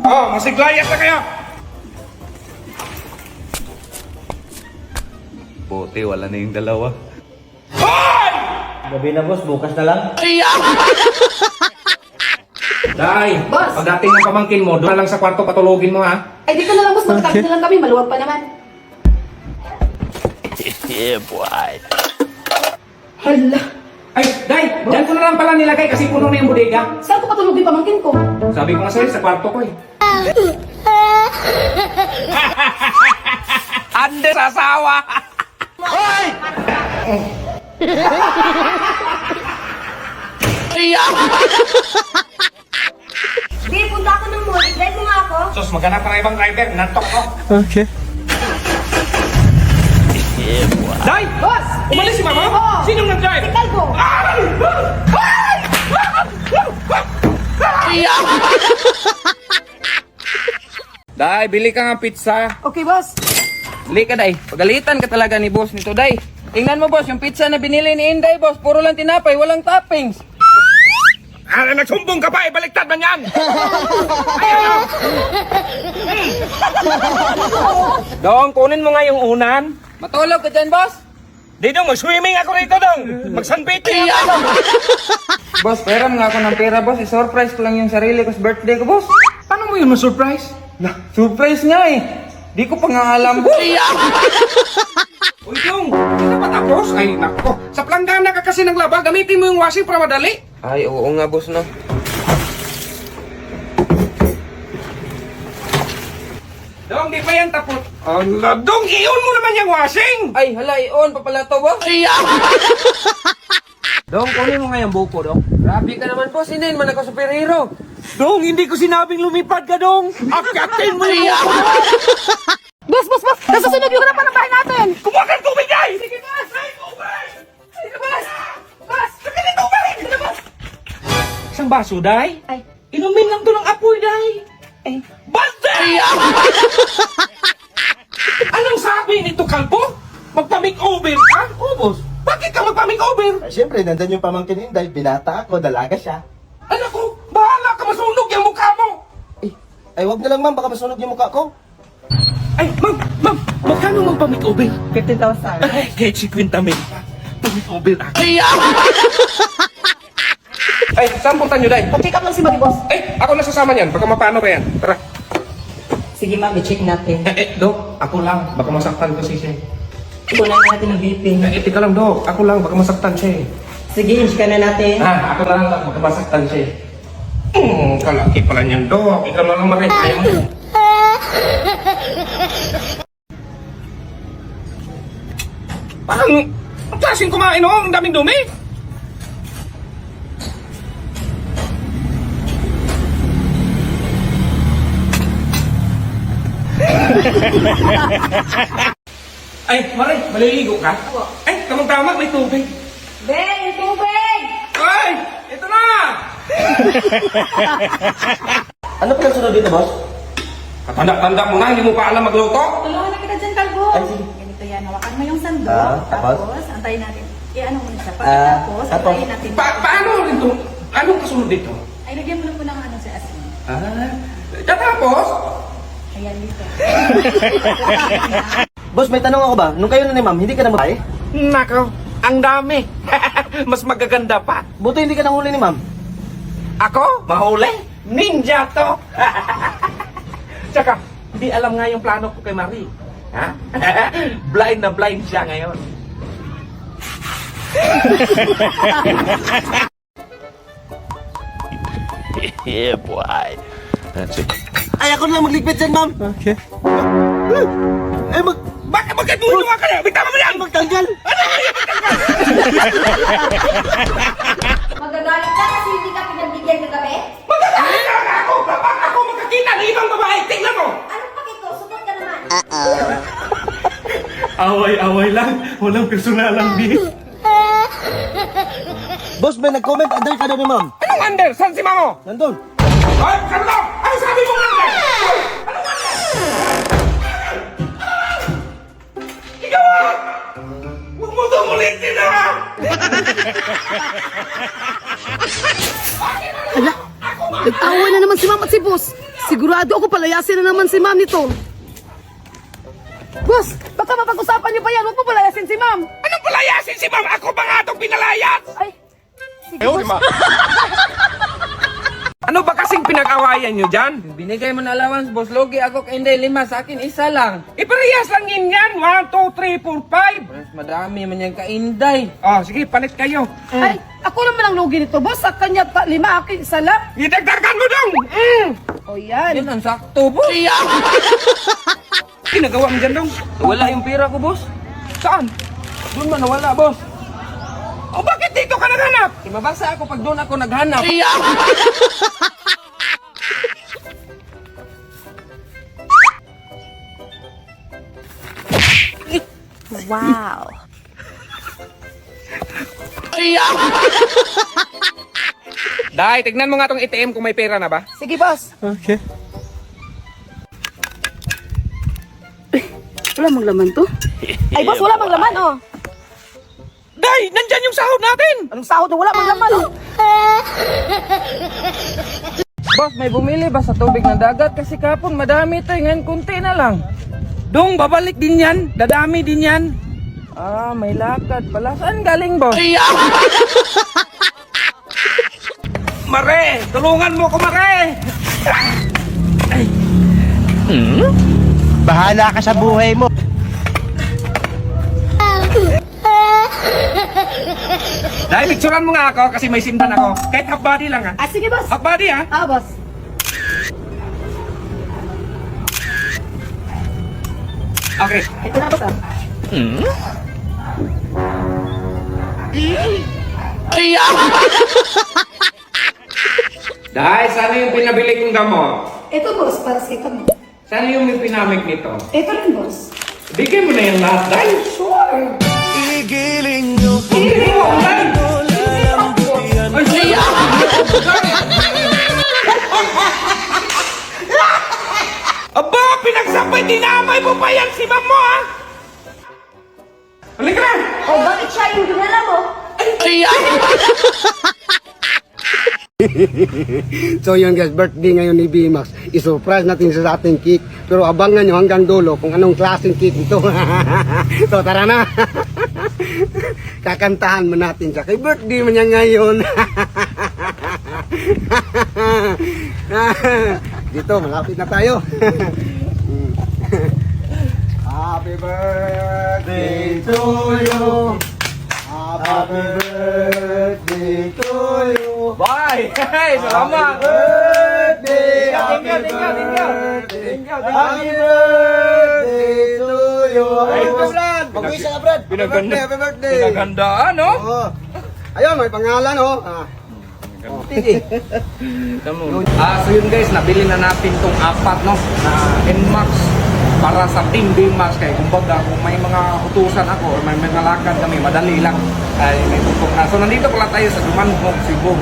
Oh, masiglayas na kayo! Buti, wala na yung dalawa. Hoy! Gabi na boss, bukas na lang. Day, Boss! pagdating ng pamangkin mo, doon na lang sa kwarto patulogin mo ha. Ay, dito na lang, boss. Magkakit na lang kami. Maluwag pa naman. Yeah, boy. Hala. Ay, Day, dyan ko na lang pala nilagay kasi puno na yung bodega. Saan ko patulogin pamangkin ko? Sabi ko nga sa'yo, sa kwarto ko eh. Ande sa asawa! Hoy! Di, punta ako ng mall. I-drive mo nga ako. Sus, maghanap ka ng ibang driver. Nantok ko. Okay. Yeah, boy. Day! Boss! Umalis si mama? Oo. Sinong nag-drive? Si Calvo. Ay! Day, bili ka nga pizza. Okay, boss. Bili ka, Day. Pagalitan ka talaga ni boss nito, Day. Tingnan mo, boss, yung pizza na binili ni Inday, boss. Puro lang tinapay, walang toppings. Ah, nagsumbong ka pa, baliktad man yan! Ayaw! Dong, kunin mo nga yung unan. Matulog ka dyan, boss. Di dong, mag-swimming ako rito dong. Mag-sunbathing ako dong. Boss, pera nga ako ng pera, boss. I-surprise ko lang yung sarili ko sa birthday ko, boss. Paano mo yun ma-surprise? Surprise nga eh. Di ko pa nga alam, boss. Uy dong, hindi ka pa tapos? Ay, nako. Sa planggana ka kasi naglaba, gamitin mo yung washing para madali. Ay, oo nga, boss, no. Dong, di pa yan tapos. Ala, dong, iyon mo naman yung washing. Ay, hala, i-on pa pala to, boss. Dong, kunin mo nga yung buko, Dong. Grabe ka naman, boss. Hindi man ako superhero. Dong, hindi ko sinabing lumipad ka, dong. Akyatin mo yung Boss, boss, boss! Nasusunog yung harapan ng bahay natin! Kumuha ka ng tubig, ay! Sige, boss! Ay, tubig! Sige, boss! Boss! Sige, ng tubig! Sige, boss! Isang baso, day? Ay. Inumin lang to ng apoy, day. Ay. Basta! Anong sabi nito, Kalbo? Magpa-makeover ka? Oo, boss. Bakit ka magpa-makeover? Siyempre, nandun yung pamangkin ni Inday. Binata ako, dalaga siya. Anak ko, bahala ka masunog yung mukha mo! Ay, wag na lang ma'am, baka masunog yung mukha ko. Ay, ma'am, magkano magpa-makeover? 50,000. Ay, kahit si Quinta May. Pa-makeover ako. Ay, saan punta nyo, day? Pa-check up lang si Mami, boss. Ay, ako nasasama niyan. Baka mapano pa yan. Tara. Sige, ma'am. I-check natin. Dok, ako lang. Baka masaktan ko si siya. Tunan natin ang BP. Tika lang, Dok. Ako lang. Baka masaktan siya. Sige, check na natin. Ako na lang. Baka masaktan siya. Kalaki pala niyan, Dok. Ikaw na lang maritay mo. Parang, ang klaseng kumain, oh. Ang daming dumi. Ay, Mare, maliligo ka? Ay, tamang-tama, may tubig. Ben, yung tubig! Ay, ito na! Ano pa lang sunod dito, boss? Katanda-tanda mo na, hindi mo pa alam magluto? Tulungan na kita dyan, Kalbo. Ay, sige. Ganito yan, hawakan mo yung sando. Tapos? Tapos, antayin natin. I-ano mo na siya. Tapos? Antayin natin. Paano ito? Anong kasunod dito? Ay, lagyan mo na po ng ano sa asin. Tapos? Ayan dito. Boss, may tanong ako ba? Nung kayo na ni ma'am, hindi ka na mabay? Nako, ang dami. Mas magaganda pa. Buto hindi ka nahuli ni ma'am. Ako? Mahuli? Ninja to! Tsaka, hindi alam nga yung plano ko kay Marie. Ha? Blind na blind siya ngayon. Yeah, boy. That's it. Ay, ako na lang magligpit dyan, ma'am. Okay. Ay, Bakit ginawa ka na? Bigtama mo yan! magtanggal. Magagalit ka kasi hindi ka pinagbigyan kagabi? Magagalit na lang ako! Kapag ako magkakita ng ibang babae, tingnan mo! Anong pakito? Sugot ka naman. Away-away lang. Walang personalang di. Boss, may nag-comment, under ka daw ni ma'am. Anong under? Saan si Mamo? Nandun. Ay, Carlo! Ano sabi mo under? Anong under? Ikaw ah! Huwag mo tumulitin ah! Nag-away na naman si ma'am at si boss. Siguro Sigurado ako palayasin na naman si ma'am nito. Boss, baka mapag-usapan niyo pa yan. Huwag mo palayasin si ma'am. Anong palayasin si ma'am? Ako ba nga itong pinalayas? Ay, sige boss. Ano ba kasing pinag-awayan nyo dyan? Binigay mo na allowance, boss. Logi ako kay Inday 5. Sa akin, isa lang. Iparehas lang yun yan. 1, 2, 3, 4, 5. Mas madami man yan kay Inday. Oh, sige, palit kayo. Ay, ako naman ang lugi nito, boss. Sa kanya pa, 5, akin, isa lang. Idagdagan mo dong! O yan. Yan ang sakto, boss. Ginagawa mo dyan dong? Wala yung pira ko, boss. Saan? Doon man nawala, boss. O bakit dito ka naghanap? Mabasa ako pag doon ako naghanap. Wow. Dai, tignan mo nga tong ATM kung may pera na ba? Sige, boss. Okay. Wala mang laman to. Ay, boss, wala mang laman, oh. Dai, nandyan yung sahod natin! Anong sahod na wala mang laman, oh. Boss, may bumili ba sa tubig ng dagat? Kasi kapon madami tayo. Ngayon, kunti na lang. Dong, babalik din yan. Dadami din yan. Ah, may lakad pala. Saan galing, boss? Mare, tulungan mo ko, Mare! Bahala ka sa buhay mo. Dai, picturean mo nga ako kasi may simban ako. Kahit half body lang ha. Ah, sige, boss. Half body ha. Ah, boss. Okay. Ito na, boss, ah. Dai, sana yung pinabili kong gamot? Ito, boss, para sa ikaw. Sana yung may pinamig nito? Ito rin, boss. Bigay mo na yung lahat, Dai. Sure. Igiling nyo Hindi mo, Dai. Ay, siya! Aba, pinagsapay, dinamay mo pa yan si ma'am mo ha? Halika na! O, bakit siya yung dinala mo? So yun guys, birthday ngayon ni B-Max. I-surprise natin sa ating cake. Pero abangan nyo hanggang dulo kung anong klaseng cake ito. So tara na. Kakantahan mo natin siya. Kay birthday mo niya ngayon. Dito, malapit na tayo. Happy birthday to you. Happy birthday to you. Bye! Hey, salamat! Birthday, Thank you, thank you, thank you. Thank you, happy birthday to you. Ay, Ito, Brad. Mag-uwi ka, Brad. Pinaganda. Happy birthday. Pinagandaan, no? Oh. Ayun, may pangalan, oh. Sige. So yun guys, nabili na natin tong 4 no, na NMAX para sa Team BMAX. Kaya kumbaga kung may mga utusan ako or may mga lakad kami, madali lang. Ay, may tutok na. So nandito pala tayo sa Dumanhog, Cebu.